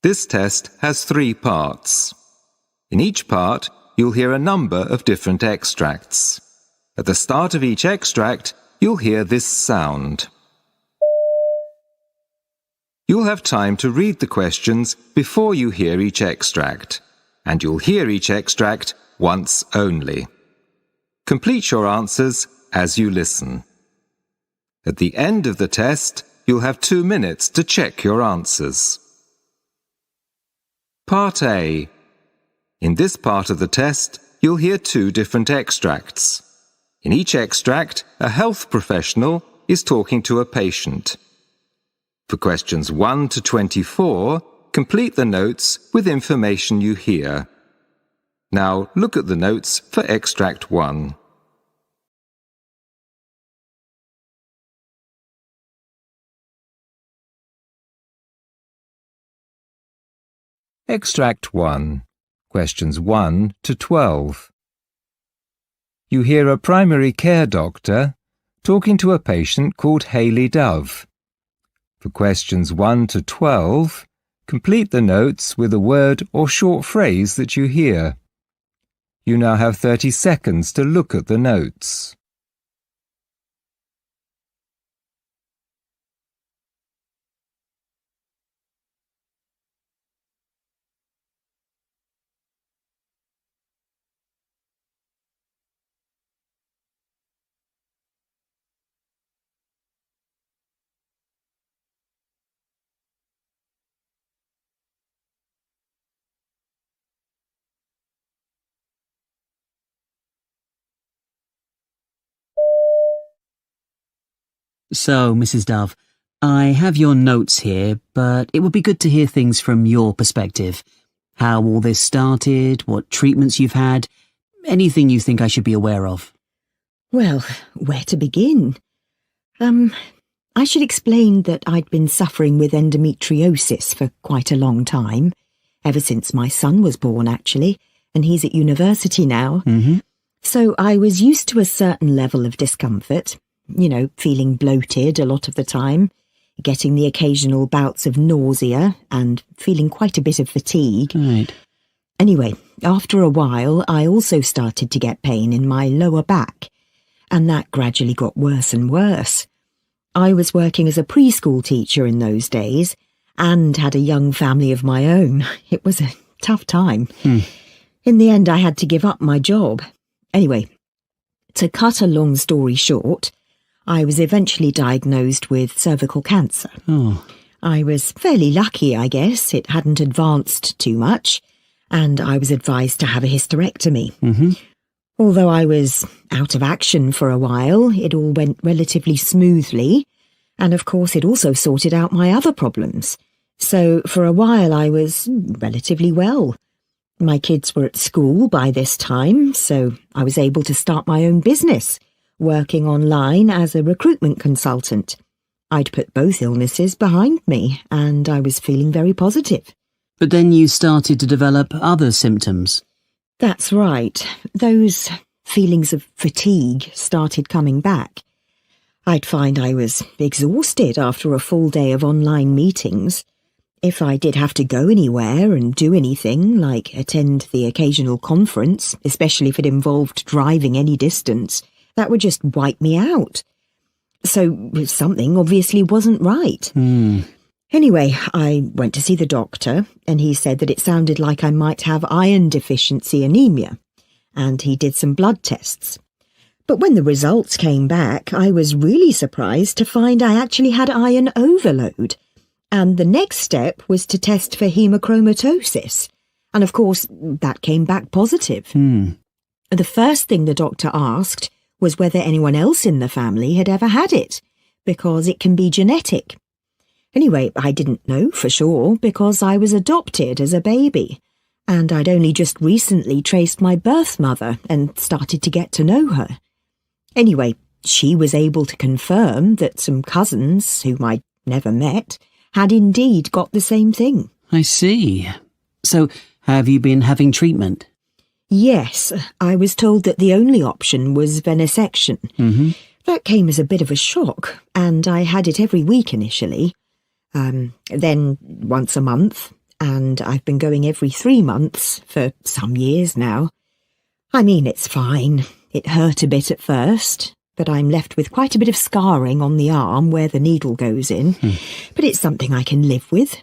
This test has 3 parts. In each part, you'll hear a number of different extracts. At the start of each extract, you'll hear this sound. You'll have time to read the questions before you hear each extract, and you'll hear each extract once only. Complete your answers as you listen. At the end of the test, you'll have 2 minutes to check your answers. Part A. In this part of the test, you'll hear 2 different extracts. In each extract, a health professional is talking to a patient. For questions 1 to 24, complete the notes with information you hear. Now look at the notes for extract 1. Extract 1. Questions 1 to 12. You hear a primary care doctor talking to a patient called Hayley Dove. For questions 1 to 12, complete the notes with a word or short phrase that you hear. You now have 30 seconds to look at the notes. So, Mrs. Dove, I have your notes here, but it would be good to hear things from your perspective. How all this started, what treatments you've had, anything you think I should be aware of. Well, where to begin? I should explain that I'd been suffering with endometriosis for quite a long time, ever since my son was born, actually, and he's at university now. So I was used to a certain level of discomfort. Feeling bloated a lot of the time, getting the occasional bouts of nausea and feeling quite a bit of fatigue. Right. Anyway, after a while, I also started to get pain in my lower back, and that gradually got worse and worse. I was working as a preschool teacher in those days and had a young family of my own. It was a tough time. In the end, I had to give up my job. Anyway, to cut a long story short, I was eventually diagnosed with cervical cancer. I was fairly lucky, I guess. It hadn't advanced too much, and I was advised to have a hysterectomy. Although I was out of action for a while, it all went relatively smoothly, and of course it also sorted out my other problems. So for a while I was relatively well. My kids were at school by this time, so I was able to start my own business, working online as a recruitment consultant. I'd put both illnesses behind me, and I was feeling very positive. But then you started to develop other symptoms. That's right. Those feelings of fatigue started coming back. I'd find I was exhausted after a full day of online meetings. If I did have to go anywhere and do anything, like attend the occasional conference, especially if it involved driving any distance, that would just wipe me out. So something obviously wasn't right. Anyway, I went to see the doctor, and he said that it sounded like I might have iron deficiency anemia, and he did some blood tests. But when the results came back, I was really surprised to find I actually had iron overload, and the next step was to test for hemochromatosis, and of course that came back positive. The first thing the doctor asked was whether anyone else in the family had ever had it, because it can be genetic. Anyway, I didn't know for sure because I was adopted as a baby, and I'd only just recently traced my birth mother and started to get to know her. Anyway, she was able to confirm that some cousins, whom I'd never met, had indeed got the same thing. I see. So, have you been having treatment? Yes, I was told that the only option was venesection. That came as a bit of a shock, and I had it every week initially. Then once a month, and I've been going every 3 months for some years now. I mean, it's fine. It hurt a bit at first, but I'm left with quite a bit of scarring on the arm where the needle goes in. But it's something I can live with.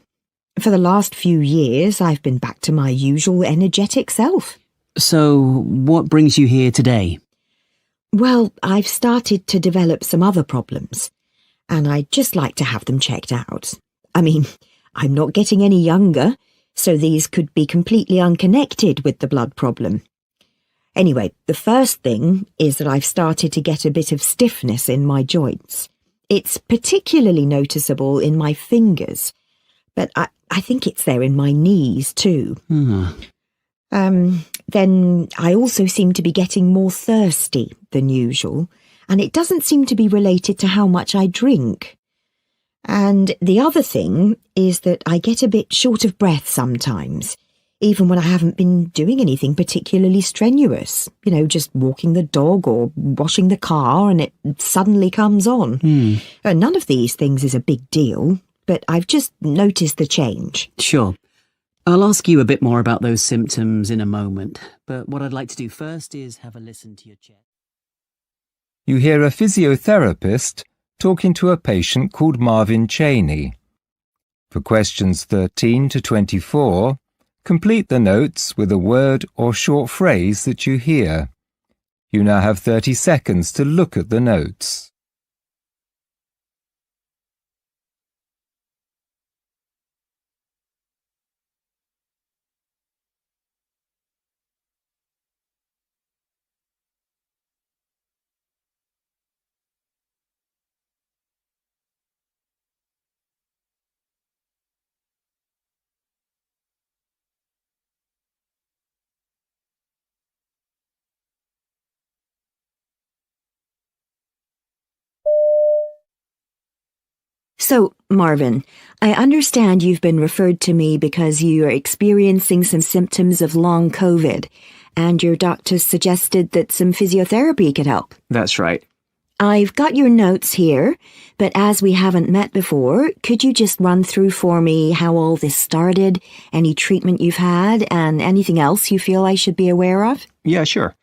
For the last few years, I've been back to my usual energetic self. So, what brings you here today? Well, I've started to develop some other problems, and I'd just like to have them checked out. I mean, I'm not getting any younger, so these could be completely unconnected with the blood problem. Anyway, the first thing is that I've started to get a bit of stiffness in my joints. It's particularly noticeable in my fingers, but I think it's there in my knees too. Then I also seem to be getting more thirsty than usual, and it doesn't seem to be related to how much I drink. And the other thing is that I get a bit short of breath sometimes, even when I haven't been doing anything particularly strenuous. You know, just walking the dog or washing the car, and it suddenly comes on. None of these things is a big deal, but I've just noticed the change. Sure. I'll ask you a bit more about those symptoms in a moment, but what I'd like to do first is have a listen to your chest. You hear a physiotherapist talking to a patient called Marvin Chainey. For questions 13 to 24, complete the notes with a word or short phrase that you hear. You now have 30 seconds to look at the notes. So, Marvin, I understand you've been referred to me because you are experiencing some symptoms of long COVID, and your doctor suggested that some physiotherapy could help. That's right. I've got your notes here, but as we haven't met before, could you just run through for me how all this started, any treatment you've had, and anything else you feel I should be aware of? Yeah, sure.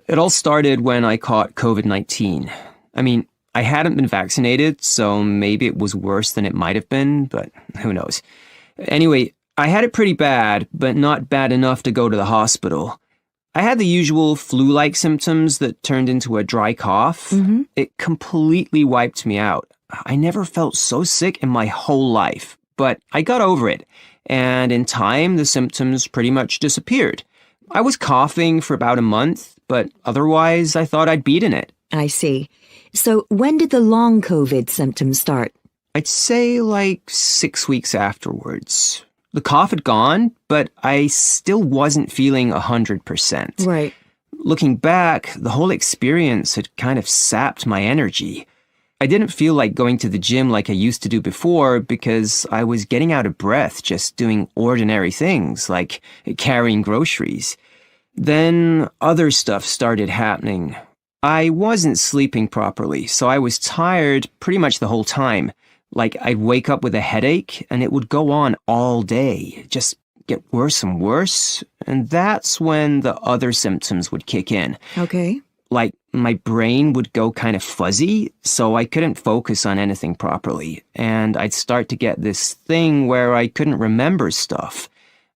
It all started when I caught COVID-19. I mean, I hadn't been vaccinated, so maybe it was worse than it might have been, but who knows. Anyway, I had it pretty bad, but not bad enough to go to the hospital. I had the usual flu-like symptoms that turned into a dry cough. It completely wiped me out. I never felt so sick in my whole life, but I got over it, and in time, the symptoms pretty much disappeared. I was coughing for about a month, but otherwise, I thought I'd beaten it. I see. So when did the long COVID symptoms start? I'd say like 6 weeks afterwards. The cough had gone, but I still wasn't feeling 100%. Right. Looking back, the whole experience had kind of sapped my energy. I didn't feel like going to the gym like I used to do before because I was getting out of breath just doing ordinary things like carrying groceries. Then other stuff started happening. I wasn't sleeping properly, so I was tired pretty much the whole time. Like, I'd wake up with a headache, and it would go on all day, just get worse and worse, and that's when the other symptoms would kick in. Okay. Like, my brain would go kind of fuzzy, so I couldn't focus on anything properly, and I'd start to get this thing where I couldn't remember stuff.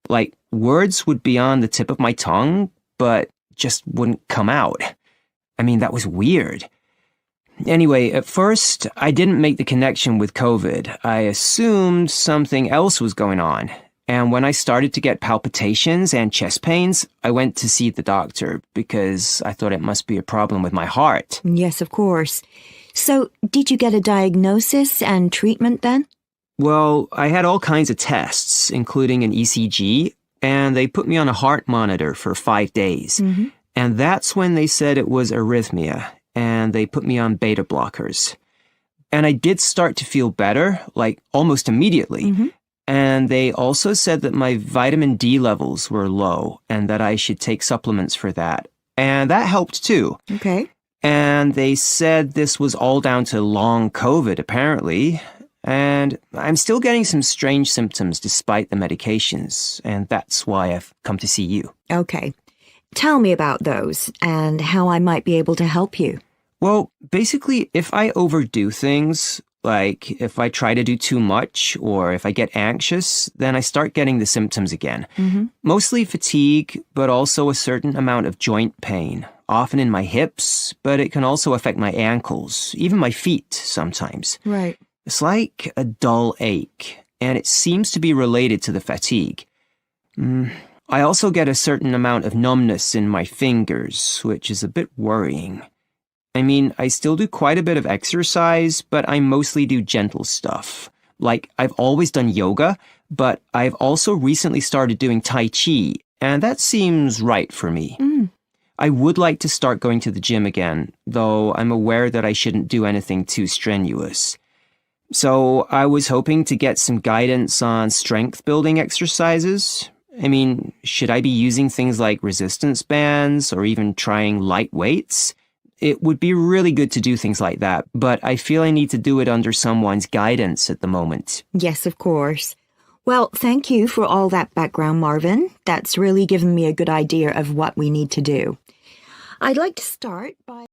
Like, words would be on the tip of my tongue, but just wouldn't come out. I mean, that was weird. Anyway, at first, I didn't make the connection with COVID. I assumed something else was going on. And when I started to get palpitations and chest pains, I went to see the doctor because I thought it must be a problem with my heart. Yes, of course. So, did you get a diagnosis and treatment then? Well, I had all kinds of tests, including an ECG, and they put me on a heart monitor for 5 days. And that's when they said it was arrhythmia, and they put me on beta blockers. And I did start to feel better, like almost immediately. And they also said that my vitamin D levels were low and that I should take supplements for that. And that helped too. Okay. And they said this was all down to long COVID, apparently. And I'm still getting some strange symptoms despite the medications, and that's why I've come to see you. Okay. Tell me about those and how I might be able to help you. Well, basically, if I overdo things, like if I try to do too much or if I get anxious, then I start getting the symptoms again. Mostly fatigue, but also a certain amount of joint pain, often in my hips, but it can also affect my ankles, even my feet sometimes. Right. It's like a dull ache, and it seems to be related to the fatigue. I also get a certain amount of numbness in my fingers, which is a bit worrying. I mean, I still do quite a bit of exercise, but I mostly do gentle stuff. Like, I've always done yoga, but I've also recently started doing Tai Chi, and that seems right for me. I would like to start going to the gym again, though I'm aware that I shouldn't do anything too strenuous. So I was hoping to get some guidance on strength-building exercises. I mean, should I be using things like resistance bands or even trying light weights? It would be really good to do things like that, but I feel I need to do it under someone's guidance at the moment. Yes, of course. Well, thank you for all that background, Marvin. That's really given me a good idea of what we need to do. I'd like to start by